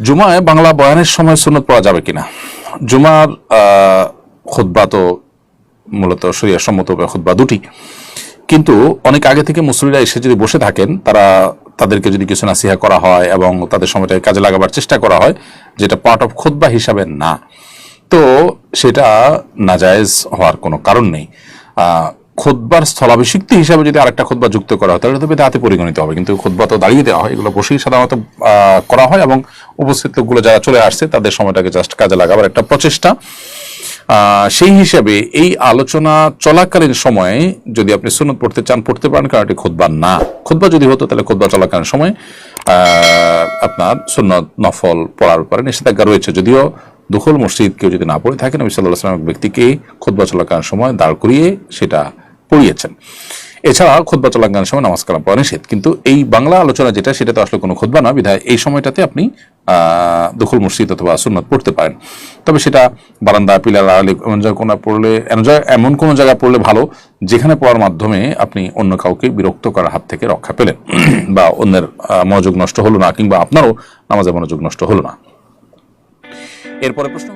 জুমায় বাংলা বয়ানের সময় সুন্নত পড়া যাবে কিনা? জুমার খুতবা তো মূলত শরিয়া সম্মত খুতবা দুটি, কিন্তু অনেক আগে থেকে মুসল্লিরা এসে যদি বসে থাকেন, তাদেরকে যদি কিছু নাসিহা করা হয় এবং তাদের সময়টাকে কাজে লাগাবার চেষ্টা করা হয়, যেটা পার্ট অফ খুতবা হিসাবে না, তো সেটা নাজায়েজ হওয়ার কোনো কারণ নেই। খুতবার স্থলাভিষিক্তি হিসাবে যদি আরেকটা খুতবা যুক্ত করা হয় তাহলে তো বেদাতে পরিগণিত হবে, কিন্তু খুতবা তো দাঁড়িয়ে দেওয়া হয়, এগুলো বসেই সাধারণত করা হয় এবং উপস্থিত লোকগুলো যারা চলে আসছে তাদের সময়টাকে জাস্ট কাজে লাগাবার একটা প্রচেষ্টা। সেই হিসাবে এই আলোচনা চলাকালীন সময়ে যদি আপনি সুন্নত পড়তে চান পড়তে পারেন, কারণ এটি খুতবা না। খুতবা যদি হতো তাহলে খুতবা চলাকালীন সময় আপনার সুন্নত নফল পড়ার ব্যাপারে নিষেধাজ্ঞা রয়েছে, যদিও দুখুল মসজিদ কেউ যদি না পড়ে থাকে, নবী সাল্লাল্লাহু আলাইহি ওয়াসাল্লাম ব্যক্তিকে খুতবা চলাকালীন সময় দাঁড় করিয়ে সেটা পড়িয়েছেন। এছাড়া খুতবা চলাকালীন সময় নামাজ কালাম পড়া নিষেধ, কিন্তু এই বাংলা আলোচনা যেটা, সেটা তো আসলে কোনো খুতবা নয়, বিধায় এই সময়টাতে আপনি দুখুল মসজিদ অথবা সুন্নত পড়তে পারেন। তবে সেটা বারান্দা, পিলার, আলি এমন কোনো জায়গায় পড়লে ভালো যেখানে পড়ার মাধ্যমে আপনি অন্য কাউকে বিরক্ত করার হাত থেকে রক্ষা পেলেন বা অন্যের মনোযোগ নষ্ট হলো না, কিংবা আপনারও নামাজে মনোযোগ নষ্ট হলো না। এরপরে প্রশ্ন